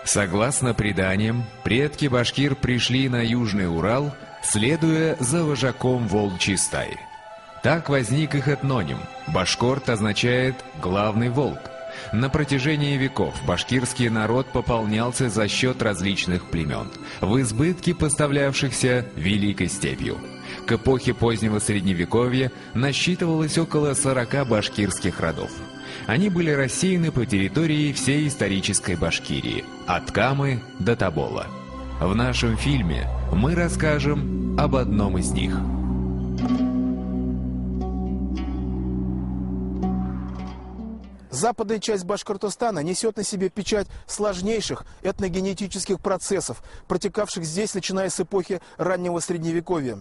Согласно преданиям, предки башкир пришли на Южный Урал, следуя за вожаком волчьей стаи. Так возник их этноним. Башкорт означает «главный волк». На протяжении веков башкирский народ пополнялся за счет различных племен, в избытке поставлявшихся Великой степью. К эпохе позднего Средневековья насчитывалось около 40 башкирских родов. Они были рассеяны по территории всей исторической Башкирии, от Камы до Тобола. В нашем фильме мы расскажем об одном из них. Западная часть Башкортостана несет на себе печать сложнейших этногенетических процессов, протекавших здесь, начиная с эпохи раннего Средневековья.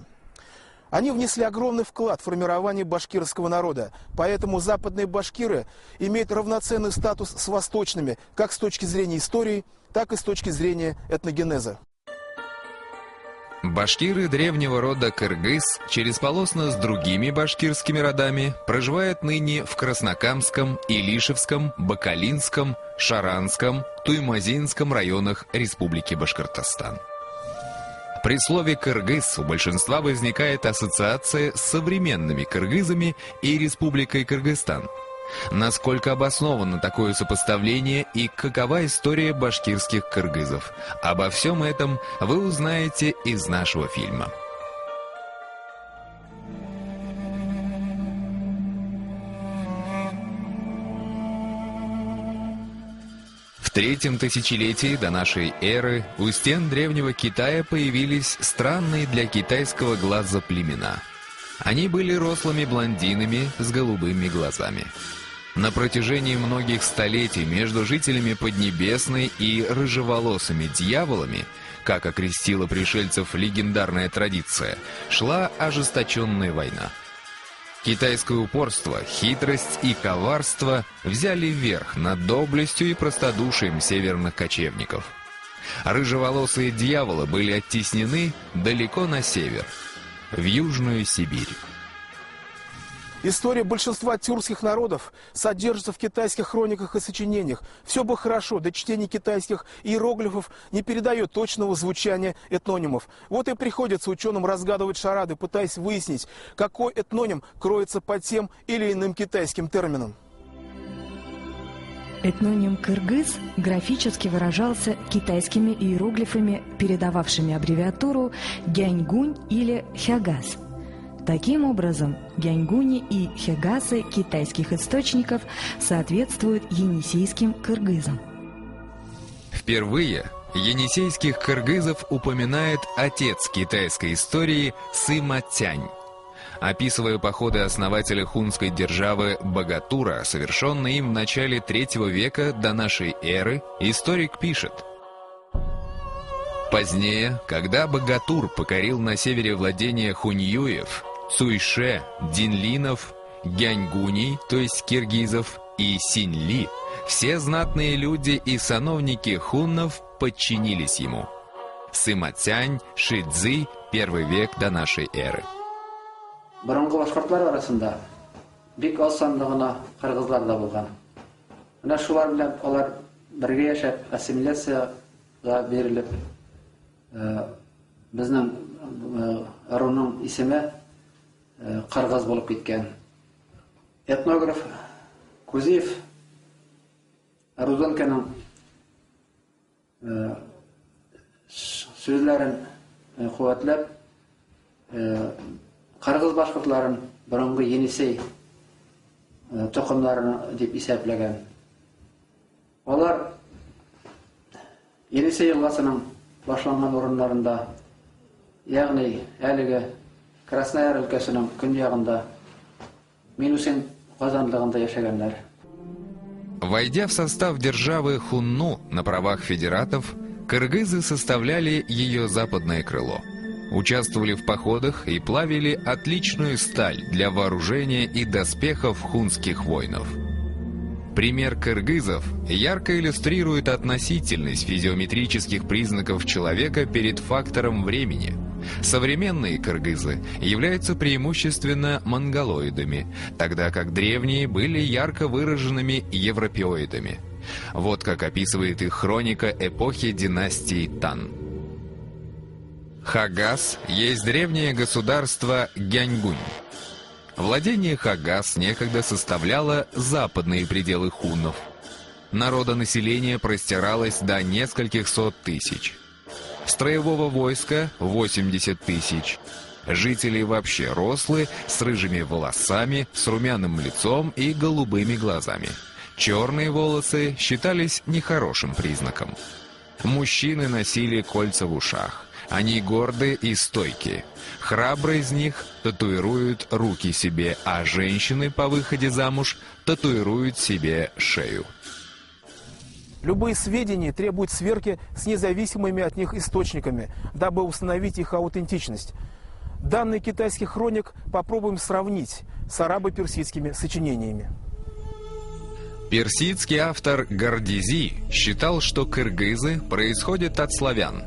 Они внесли огромный вклад в формирование башкирского народа, поэтому западные башкиры имеют равноценный статус с восточными, как с точки зрения истории, так и с точки зрения этногенеза. Башкиры древнего рода кыргыз, чересполосно с другими башкирскими родами, проживают ныне в Краснокамском, Илишевском, Бакалинском, Шаранском, Туймазинском районах Республики Башкортостан. При слове «кыргыз» у большинства возникает ассоциация с современными кыргызами и Республикой Кыргызстан. Насколько обосновано такое сопоставление и какова история башкирских кыргызов? Обо всем этом вы узнаете из нашего фильма. В третьем тысячелетии до нашей эры у стен древнего Китая появились странные для китайского глаза племена. Они были рослыми блондинами с голубыми глазами. На протяжении многих столетий между жителями Поднебесной и рыжеволосыми дьяволами, как окрестила пришельцев легендарная традиция, шла ожесточенная война. Китайское упорство, хитрость и коварство взяли верх над доблестью и простодушием северных кочевников. Рыжеволосые дьяволы были оттеснены далеко на север, в Южную Сибирь. История большинства тюркских народов содержится в китайских хрониках и сочинениях. Все бы хорошо, да чтение китайских иероглифов не передает точного звучания этнонимов. Вот и приходится ученым разгадывать шарады, пытаясь выяснить, какой этноним кроется под тем или иным китайским термином. Этноним «кыргыз» графически выражался китайскими иероглифами, передававшими аббревиатуру «гяньгунь» или «хягас». Таким образом, гяньгуни и хягасы китайских источников соответствуют енисейским кыргызам. Впервые енисейских кыргызов упоминает отец китайской истории Сыма Тянь. Описывая походы основателя хунской державы Богатура, совершенные им в начале III века до нашей эры, историк пишет: позднее, когда Богатур покорил на севере владения хуньюев, Цуйше, Динлинов, Гяньгуней, то есть киргизов, и Синьли, все знатные люди и сановники хуннов подчинились ему. Сыма Тянь, Шидзи, 1 век до нашей эры. Бұрынғы башқұртлар арасында бик аз сандығына қырғызлар да болған. Мына шулар белән алар бергә яшәп, ассимиляцияга берилеп, безнең аруның исеме Кыргыз булып киткән. Этнограф Кузиев Руденконың сүзләрен куәтләп, Кыргыз башкортларын борынгы Енисей токымларын дип исәпләгән. Алар Енисей елгасының башланган урыннарында, ягъни әлеге Краснояр өлкәсенең көньягында, Минусин казанлыгында яшәгәннәр. Войдя в состав державы Хунну на правах федератов, кыргызы составляли ее западное крыло. Участвовали в походах и плавили отличную сталь для вооружения и доспехов хунских воинов. Пример кыргызов ярко иллюстрирует относительность физиометрических признаков человека перед фактором времени. Современные кыргызы являются преимущественно монголоидами, тогда как древние были ярко выраженными европеоидами. Вот как описывает их хроника эпохи династии Тан. Хагас есть древнее государство Гяньгунь. Владение Хагас некогда составляло западные пределы хуннов. Народонаселение простиралось до нескольких сот тысяч. Строевого войска 80 тысяч. Жители вообще рослые, с рыжими волосами, с румяным лицом и голубыми глазами. Черные волосы считались нехорошим признаком. Мужчины носили кольца в ушах. Они горды и стойкие. Храбрые из них татуируют руки себе, а женщины по выходе замуж татуируют себе шею. Любые сведения требуют сверки с независимыми от них источниками, дабы установить их аутентичность. Данные китайских хроник попробуем сравнить с арабо-персидскими сочинениями. Персидский автор Гордизи считал, что кыргызы происходят от славян.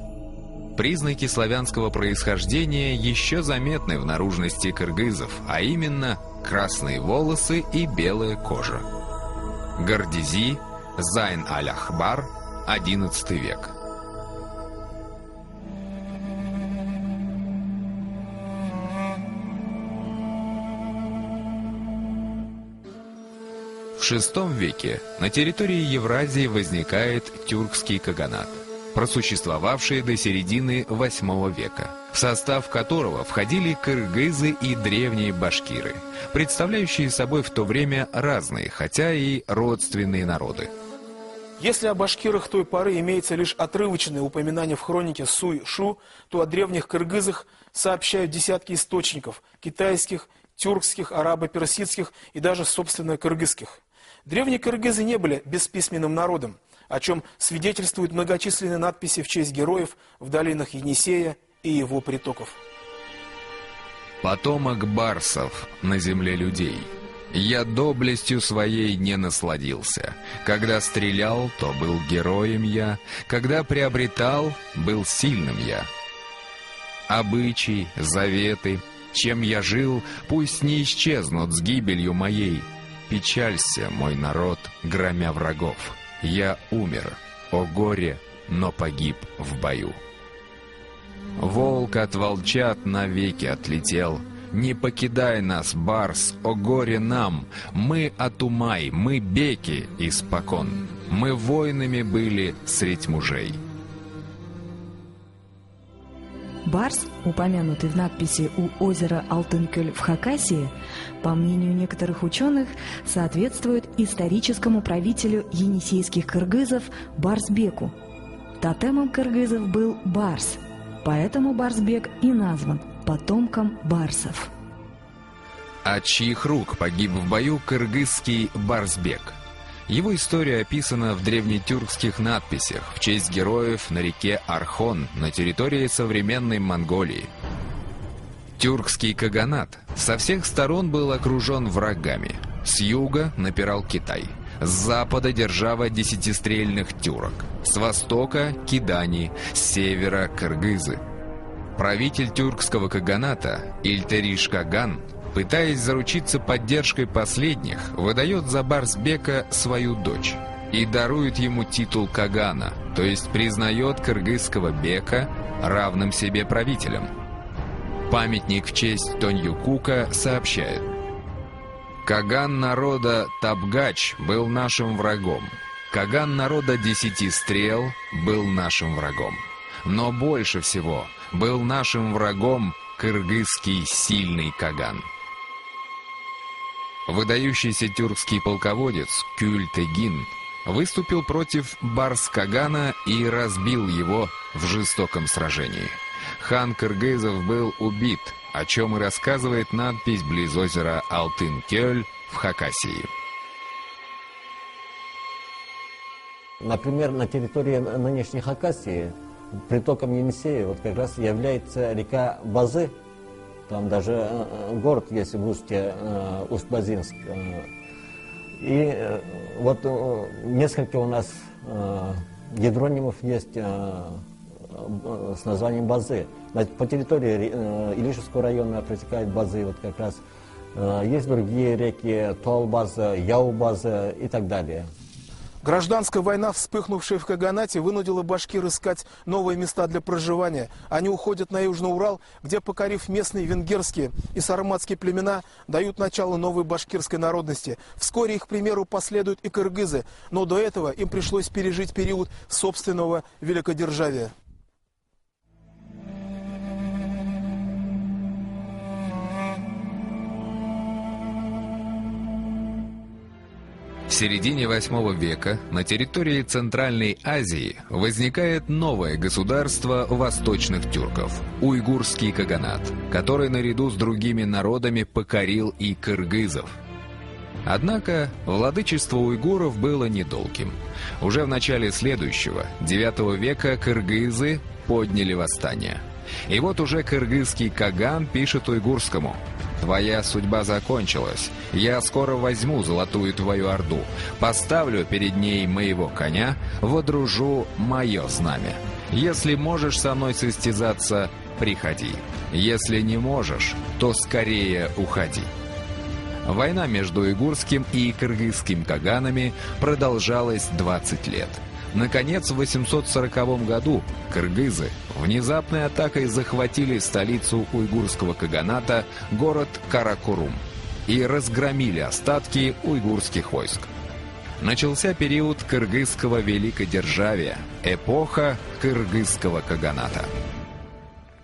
Признаки славянского происхождения еще заметны в наружности кыргызов, а именно красные волосы и белая кожа. Гордизи, Зайн аль-Ахбар, XI век. В VI веке на территории Евразии возникает тюркский каганат, просуществовавший до середины VIII века, в состав которого входили кыргызы и древние башкиры, представляющие собой в то время разные, хотя и родственные народы. Если о башкирах той поры имеется лишь отрывочное упоминание в хронике Суй-Шу, то о древних кыргызах сообщают десятки источников – китайских, тюркских, арабо-персидских и даже, собственно, кыргызских. Древние кыргызы не были бесписьменным народом, о чем свидетельствуют многочисленные надписи в честь героев в долинах Енисея и его притоков. Потомок барсов на земле людей. Я доблестью своей не насладился. Когда стрелял, то был героем я. Когда приобретал, был сильным я. Обычаи, заветы, чем я жил, пусть не исчезнут с гибелью моей. Печалься, мой народ, громя врагов. Я умер, о горе, но погиб в бою. Волк от волчат навеки отлетел. Не покидай нас, барс, о горе нам. Мы Атумай, мы беки испокон. Мы воинами были средь мужей. Барс, упомянутый в надписи у озера Алтынкөл в Хакасии, по мнению некоторых ученых, соответствует историческому правителю енисейских кыргызов Барсбеку. Тотемом кыргызов был барс, поэтому Барсбек и назван потомком барсов. От чьих рук погиб в бою кыргызский Барсбек? Его история описана в древнетюркских надписях в честь героев на реке Архон на территории современной Монголии. Тюркский каганат со всех сторон был окружен врагами. С юга напирал Китай, с запада держава десятистрельных тюрок, с востока – кидани, с севера – кыргызы. Правитель тюркского каганата Ильтериш Каган, пытаясь заручиться поддержкой последних, выдает за Барсбека свою дочь и дарует ему титул Кагана, то есть признает кыргызского бека равным себе правителем. Памятник в честь Тоньюкука сообщает: «Каган народа Табгач был нашим врагом. Каган народа 10 стрел был нашим врагом. Но больше всего был нашим врагом кыргызский сильный Каган». Выдающийся тюркский полководец Кюль-Тегин выступил против Барс-Кагана и разбил его в жестоком сражении. Хан кыргызов был убит, о чем и рассказывает надпись близ озера Алтын-Кёль в Хакасии. Например, на территории нынешней Хакасии притоком Енисея вот как раз является река Базы. Там даже город есть в устье, Усть-Базинск. И вот несколько у нас гидронимов есть с названием Базы. По территории Илишевского района протекает Базы, вот как раз. Есть другие реки, Тол-База, Яу-База и так далее. Гражданская война, вспыхнувшая в Каганате, вынудила башкир искать новые места для проживания. Они уходят на Южный Урал, где, покорив местные венгерские и сарматские племена, дают начало новой башкирской народности. Вскоре их примеру последуют и кыргызы, но до этого им пришлось пережить период собственного великодержавия. В середине VIII века на территории Центральной Азии возникает новое государство восточных тюрков – уйгурский каганат, который наряду с другими народами покорил и кыргызов. Однако владычество уйгуров было недолгим. Уже в начале следующего, IX века, кыргызы подняли восстание. И вот уже кыргызский каган пишет уйгурскому: «Твоя судьба закончилась. Я скоро возьму золотую твою орду, поставлю перед ней моего коня, водружу мое знамя. Если можешь со мной состязаться, приходи. Если не можешь, то скорее уходи». Война между уйгурским и кыргызским каганами продолжалась 20 лет. Наконец, в 840 году кыргызы внезапной атакой захватили столицу уйгурского каганата, город Каракорум, и разгромили остатки уйгурских войск. Начался период кыргызского великодержавия, эпоха кыргызского каганата.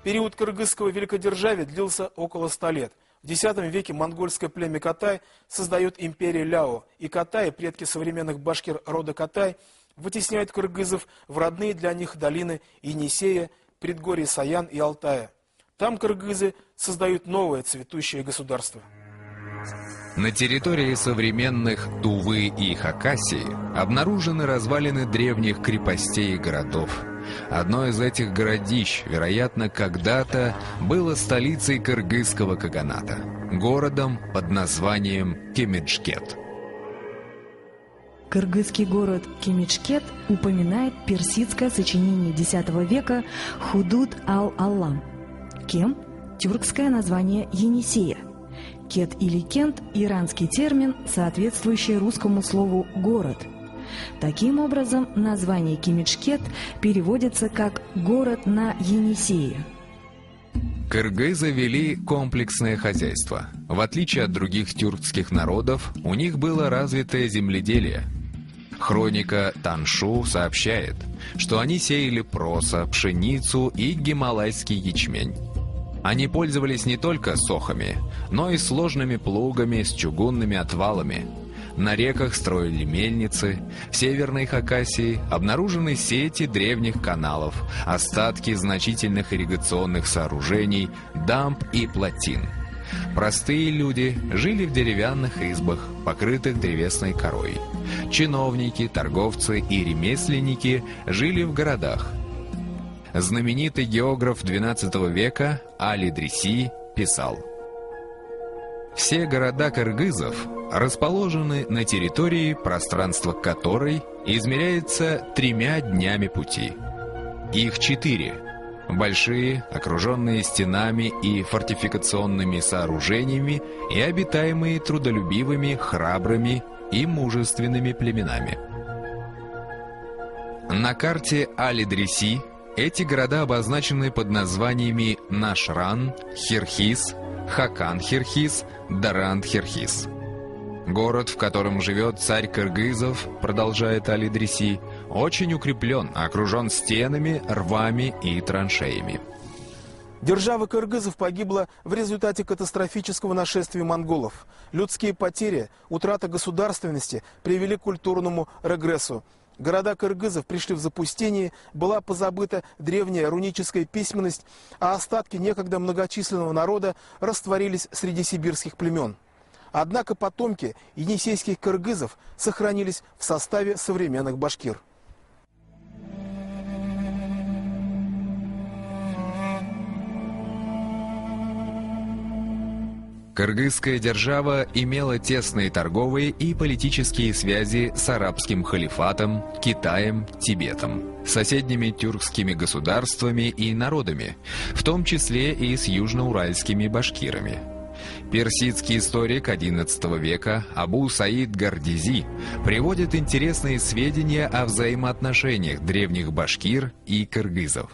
Период кыргызского великодержавия длился около 100 лет. В X веке монгольское племя Катай создает империю Ляо, и Катаи, предки современных башкир рода Катай, вытесняют кыргызов в родные для них долины Енисея, предгорья Саян и Алтая. Там кыргызы создают новое цветущее государство. На территории современных Тувы и Хакасии обнаружены развалины древних крепостей и городов. Одно из этих городищ, вероятно, когда-то было столицей кыргызского каганата, городом под названием Кемеджкет. Кыргызский город Кемеджкет упоминает персидское сочинение X века Худуд ал-Аллам. Кем – тюркское название Енисея. Кет или Кент – иранский термин, соответствующий русскому слову «город». Таким образом, название Кемеджкет переводится как «город на Енисее». Кыргызы вели комплексное хозяйство. В отличие от других тюркских народов, у них было развитое земледелие. Хроника Таншу сообщает, что они сеяли проса, пшеницу и гималайский ячмень. Они пользовались не только сохами, но и сложными плугами с чугунными отвалами. На реках строили мельницы, в Северной Хакасии обнаружены сети древних каналов, остатки значительных ирригационных сооружений, дамб и плотин. Простые люди жили в деревянных избах, покрытых древесной корой. Чиновники, торговцы и ремесленники жили в городах. Знаменитый географ XII века Али-Дриси писал: «Все города кыргызов расположены на территории, пространство которой измеряется 3 днями пути. Их 4. Большие, окруженные стенами и фортификационными сооружениями и обитаемые трудолюбивыми, храбрыми и мужественными племенами». На карте Али-Дриси эти города обозначены под названиями Нашран, Хирхис, Хакан-Хирхис, Даранд-Хирхис. Город, в котором живет царь кыргызов, продолжает Али-Дриси, очень укреплен, окружен стенами, рвами и траншеями. Держава кыргызов погибла в результате катастрофического нашествия монголов. Людские потери, утрата государственности привели к культурному регрессу. Города кыргызов пришли в запустение, была позабыта древняя руническая письменность, а остатки некогда многочисленного народа растворились среди сибирских племен. Однако потомки енисейских кыргызов сохранились в составе современных башкир. Кыргызская держава имела тесные торговые и политические связи с арабским халифатом, Китаем, Тибетом, соседними тюркскими государствами и народами, в том числе и с южноуральскими башкирами. Персидский историк XI века Абу Саид Гордизи приводит интересные сведения о взаимоотношениях древних башкир и кыргызов.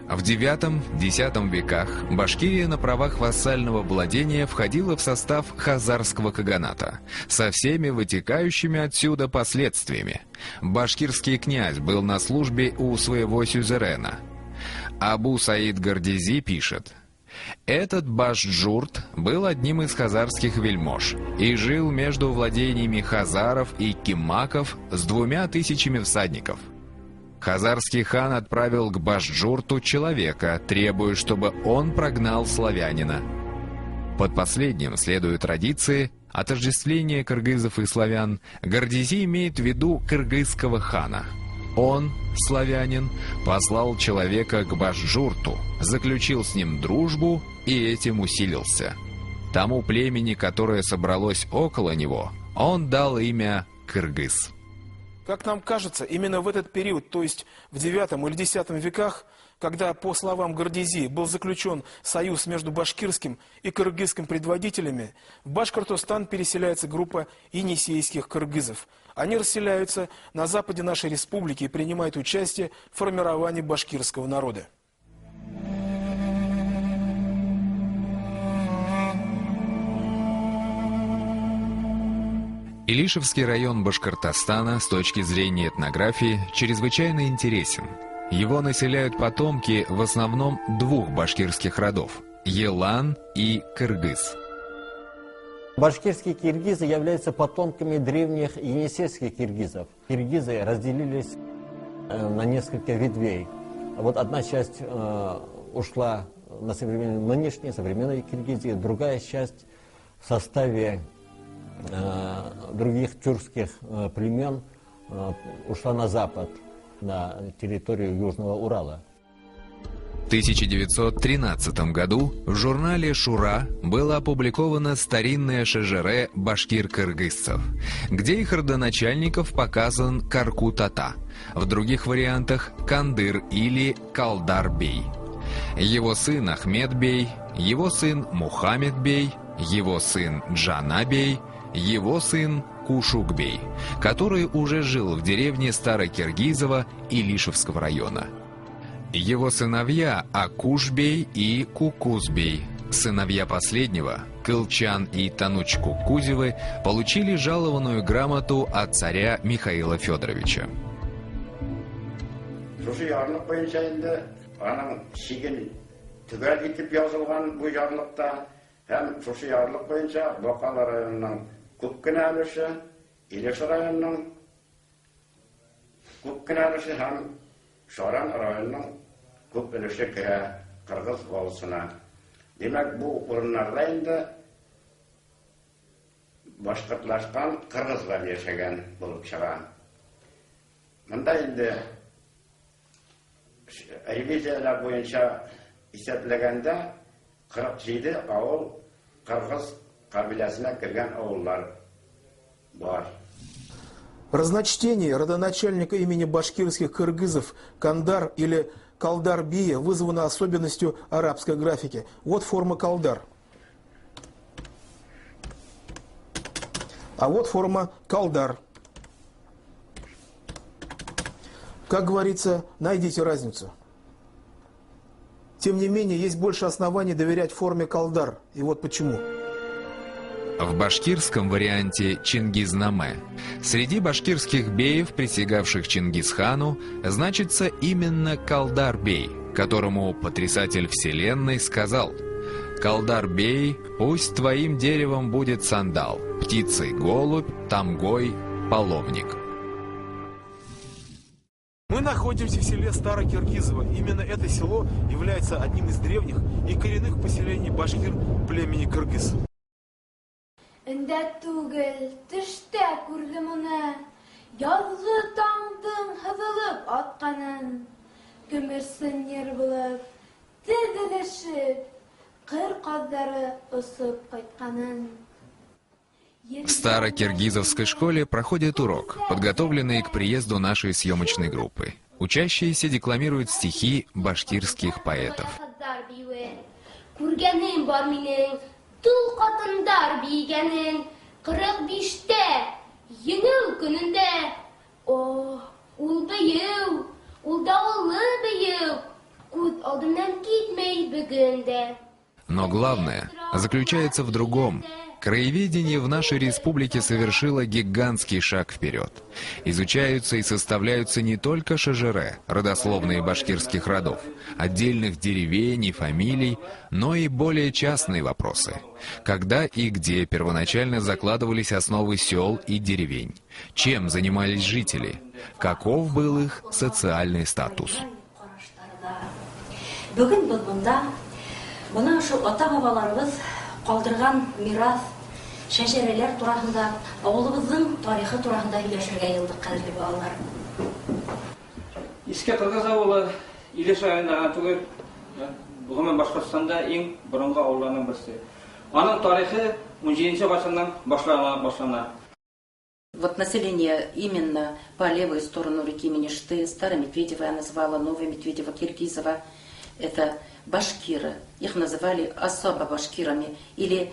В IX-X веках Башкирия на правах вассального владения входила в состав хазарского каганата, со всеми вытекающими отсюда последствиями. Башкирский князь был на службе у своего сюзерена. Абу Саид Гордизи пишет: «Этот Башджурт был одним из хазарских вельмож и жил между владениями хазаров и кимаков с 2000 всадников. Хазарский хан отправил к Башджурту человека, требуя, чтобы он прогнал славянина. Под последним следует традиции отождествления кыргызов и славян. Гордизи имеет в виду кыргызского хана. Он, славянин, послал человека к Башджурту, заключил с ним дружбу и этим усилился. Тому племени, которое собралось около него, он дал имя Кыргыз». Как нам кажется, именно в этот период, то есть в IX или X веках, когда, по словам Гордизи, был заключен союз между башкирским и кыргызским предводителями, в Башкортостан переселяется группа енисейских кыргызов. Они расселяются на западе нашей республики и принимают участие в формировании башкирского народа. Илишевский район Башкортостана с точки зрения этнографии чрезвычайно интересен. Его населяют потомки в основном двух башкирских родов – Елан и Кыргыз. Башкирские киргизы являются потомками древних енисейских киргизов. Киргизы разделились на несколько ветвей. Вот одна часть ушла на нынешнюю современную Киргизию, другая часть в составе других тюркских племен ушла на запад, на территорию Южного Урала. В 1913 году в журнале «Шура» было опубликовано старинное шежере башкир-кыргызцев, где их родоначальников показан Карку-Тата, в других вариантах Кандыр или Калдар-бей. Его сын Ахмед-бей, его сын Мухаммед-бей, его сын Джана-бей, его сын Кушук-бей, который уже жил в деревне Старокиргизово Илишевского района. Его сыновья Акуш-бей и Кукуз-бей, сыновья последнего, Кылчан и Тануч-Кукузевы, получили жалованную грамоту от царя Михаила Федоровича. Шаран районының көп бөлігі Қырғыз болысына. Демек, бұл орындарда енді башқұртлашқан қырғыздар яшаған болып шыға. Мұнда енді ревизиялар бойынша есептегенде 47 ауыл қырғыз қабилесіне кірген ауылдар бар. Разночтение родоначальника имени башкирских кыргызов Кандар или Калдар-бия вызвано особенностью арабской графики. Вот форма Калдар. А вот форма Калдар. Как говорится, найдите разницу. Тем не менее, есть больше оснований доверять форме Калдар. И вот почему. В башкирском варианте Чингизнаме среди башкирских беев, присягавших Чингисхану, значится именно Калдар-бей, которому потрясатель вселенной сказал: «Калдар-бей, пусть твоим деревом будет сандал, птицей голубь, тамгой половник». Мы находимся в селе Старокиргизово. Именно это село является одним из древних и коренных поселений башкир племени кыргыз. Ündet tugel, tüşte kurdum ona, yazgı tağdın hızılıp atkanın, gümürsün yer bulup, tezilişip, kır kazları ısıp kaytkanın. В Старокиргизовской школе проходит урок, подготовленный к приезду нашей съемочной группы. Учащиеся декламируют стихи башкирских поэтов. Тул катындар бейгенин 45-те еңеу күнүндө. О, ул бейеу, ул давыллы бейеу. Күз алдымдан китмей бүгүндө. Но главное заключается в другом. Краеведение в нашей республике совершило гигантский шаг вперед. Изучаются и составляются не только шежере, родословные башкирских родов, отдельных деревень и фамилий, но и более частные вопросы. Когда и где первоначально закладывались основы сел и деревень? Чем занимались жители? Каков был их социальный статус? Бүгін бұл мұнда, мұна ұшы ата-бабаларыбыз қалдырған мирас, шәжерелер турасында, ауылыбыздың тарихы турасында үйлешірге елдік қадірлі балалар. Иске Қырғыз ауылы Илеш айындаған түгел, бұғымен Башқұртстанда ең бұрынғы ауылының бірісі. Аның тарихы 17 ғасырдан башлана. Вот население именно по левую сторону реки Менешты, Старомедведево я назвала, Новомедведево, Киргизово, это башкиры. Их называли особо башкирами или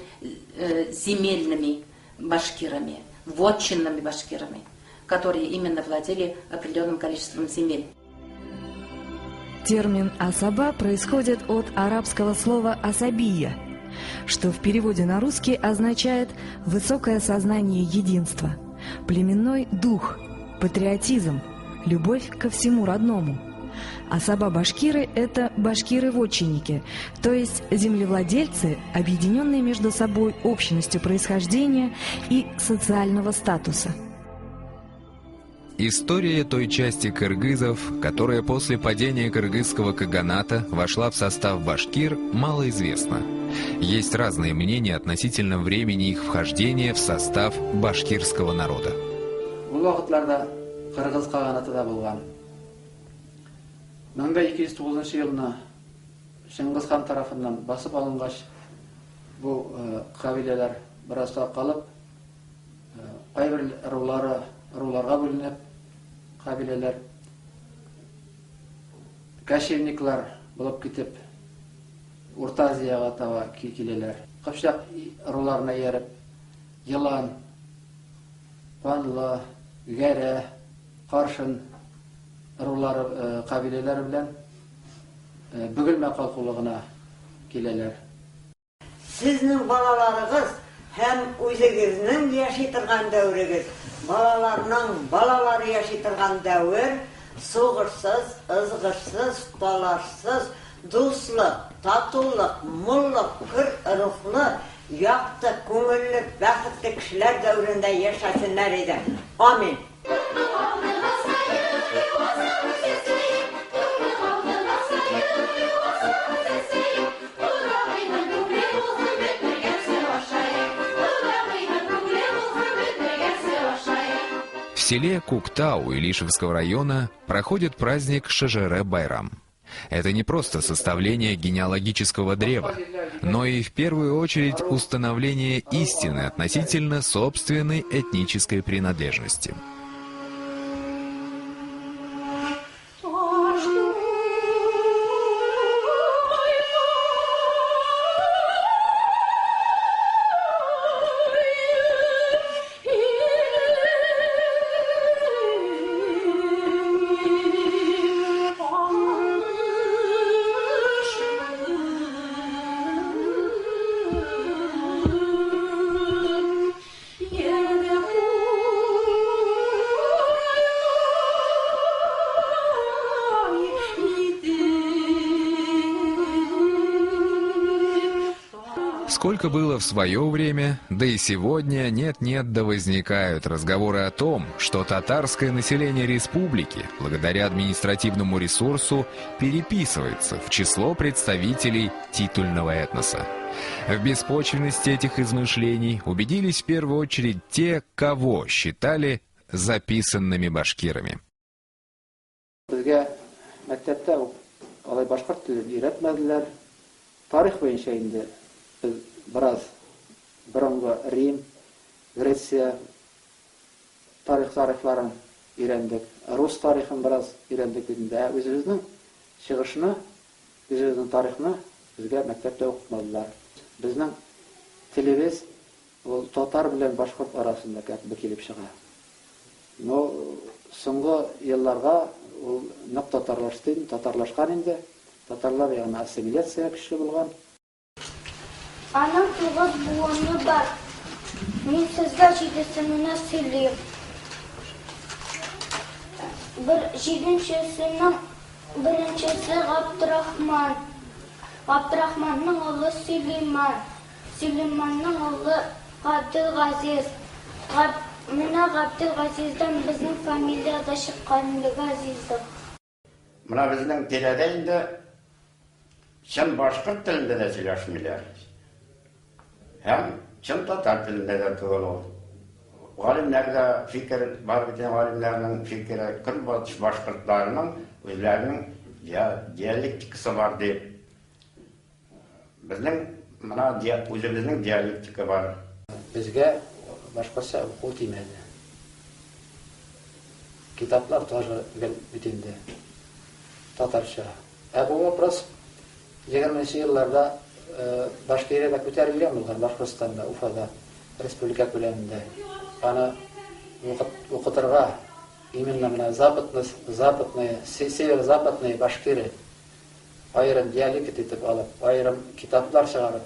земельными башкирами, вотчинными башкирами, которые именно владели определенным количеством земель. Термин «асаба» происходит от арабского слова «асабия», что в переводе на русский означает «высокое сознание единства», «племенной дух», «патриотизм», «любовь ко всему родному». Асаба-башкиры – это башкиры-вотчинники, то есть землевладельцы, объединенные между собой общностью происхождения и социального статуса. История той части кыргызов, которая после падения кыргызского каганата вошла в состав башкир, малоизвестна. Есть разные мнения относительно времени их вхождения в состав башкирского народа. Кыргыз каганатыда болгон. 1209 жылына Шыңгыз хан тарафынан басып алынгач, бу кабилелер бираз калып, кайбир руларга бөлүнүп, кабилелер кашевниклар болуп кетип, Орта Азияга таба келелер. Кыпчак руларына ерип, Йылан, Панлы, Гәре, Каршын рулары кабилелер белән Бөгелмә калкулыгына киләләр. Сезнең балаларыгыз һәм үзегезнең яши торган дәврегез, балаларның балалары яши торган дәвр сугышсыз, ызгышсыз, талашсыз, дуслык, татулык, муллык, кыр рухлы, якты, күңелле, бәхетле кешеләр дәврендә яшәсеннәр иде. Амин. В селе Куктау Илишевского района проходит праздник Шежере-Байрам. Это не просто составление генеалогического древа, но и в первую очередь установление истины относительно собственной этнической принадлежности. Сколько было в свое время, да и сегодня нет-нет да возникают разговоры о том, что татарское население республики, благодаря административному ресурсу, переписывается в число представителей титульного этноса. В беспочвенности этих измышлений убедились в первую очередь те, кого считали записанными башкирами. Biraz Brongo, Рим, Греция тарихларын үйрендік. Рус тарихын biraz үйрендік дегенде, өзіміздің шығышына, өзіміздің тарихына бізге мектепте оқытмадылар. Біздің телебез ул татар белән башкорт арасында кәкбе килеп чыга. Но соңгы елларга ул нык татарлашкан инде. Татарлар ягына ассимиляция көчле булган. Аның 9 буыны бар. Мин сезгә 7-сенә сөйлим. 7-сенең беренчесе Габдрахман. Габдрахманның улы Сөлейман. Сөлейманның улы Габделгазиз. Менә Габделгазиздан безнең фамилияда чыккан Газизов. Менә безнең тирәдә инде чын башкорт телендә дә сөйләшмиләр. Һәм чын татар телендә дә түгел ул. Галимнәргә фикер бар бит, галимнәрнең фикере көнбатыш башкортларының үзләренең диалектикасы бар дип. Безнең менә үзебезнең диалектика бар. Безгә башкача уку тимәде. Китаплар тоже бит инде татарча. Бу вопрос 20-нче елларда Башкириядә күтәрелгән булган, Башкортстанда, Уфада, республика күләмендә. Аны укытырга именно менә западный, северо-западный Башкирия айрым диалект итеп алып, айрым китаплар чыгарып,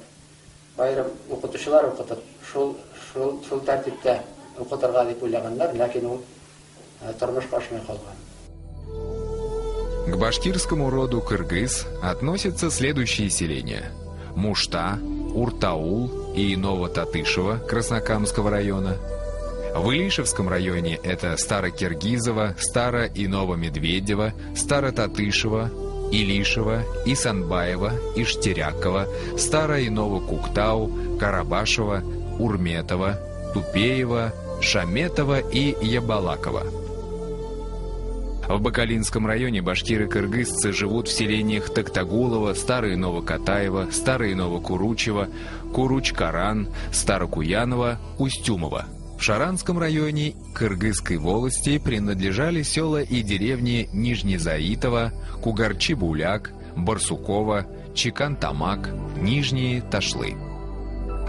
айрым укытучылар укытып, шул тәртиптә укытырга дип уйлаганнар, ләкин ул тормышка ашмый калган. К башкирскому роду кыргыз относятся следующие селения: Мушта, Уртаул и Ново-Татышево Краснокамского района. В Илишевском районе это Старокиргизово, Старо- и Ново-Медведево, Старо-Татышево, Илишево, Исанбаево, Иштиряково, Старо- и Ново-Куктау, Карабашево, Урметово, Тупеево, Шаметово и Ябалаково. В Бакалинском районе башкиры-кыргызцы живут в селениях Токтагулово, Старое Новокатаево, Старое Новокуручево, Куруч-Каран, Старокуяново, Устюмово. В Шаранском районе Кыргызской волости принадлежали села и деревни Нижнезаитово, Кугарчи-Буляк, Барсуково, Чекан-Тамак, Нижние Ташлы.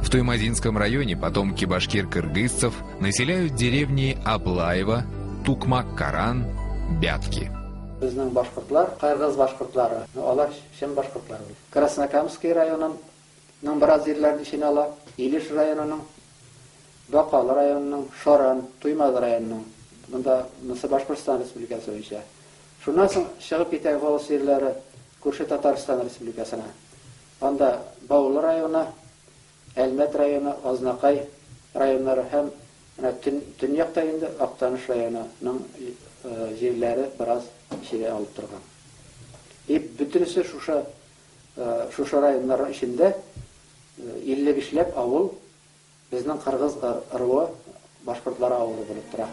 В Туймазинском районе потомки башкир-кыргызцев населяют деревни Аблаево, Тукмак-Каран, Бятки. Безнең башкортлар, кыргыз башкортлары, алар шем башкортлар. Краснокамский районының бераз җирләрен иченә ала, Илеш районының, Бакалы районының, Шаран, Туймаз районының. Монда Башкортстан Республикасы буенча. Шуннан соң чыгып китә волос җирләре күрше Татарстан Республикасына. Анда Баулы районы, Әлмәт районы, Азнакай районнары һәм төньякта инде Актаныш районының җирләре бераз җире алып торган. Бөтенесе шушы районнар içinde 55ләп авыл безнең кыргыз ыры башкортлар авылы булып тора.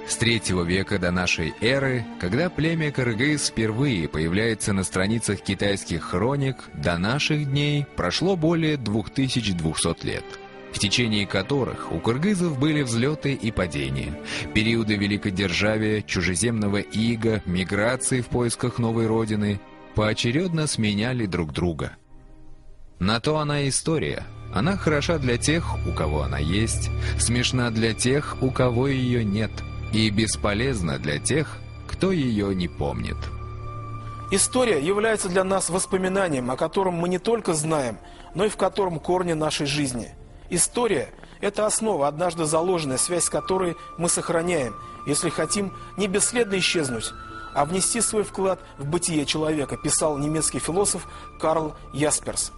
С 3 века до нашей эры, когда племя кыргыз впервые появляется на страницах китайских хроник, до наших дней прошло более 2200 лет, в течение которых у кыргызов были взлеты и падения, периоды великодержавия, чужеземного ига, миграции в поисках новой родины, поочередно сменяли друг друга. На то она и история. Она хороша для тех, у кого она есть, смешна для тех, у кого ее нет, и бесполезна для тех, кто ее не помнит. История является для нас воспоминанием, о котором мы не только знаем, но и в котором корни нашей жизни. История – это основа, однажды заложенная, связь с которой мы сохраняем, если хотим не бесследно исчезнуть, а внести свой вклад в бытие человека, писал немецкий философ Карл Ясперс.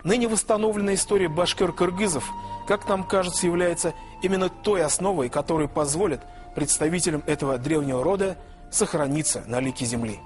Ныне восстановленная история башкир-кыргызов, как нам кажется, является именно той основой, которая позволит представителям этого древнего рода сохраниться на лике земли.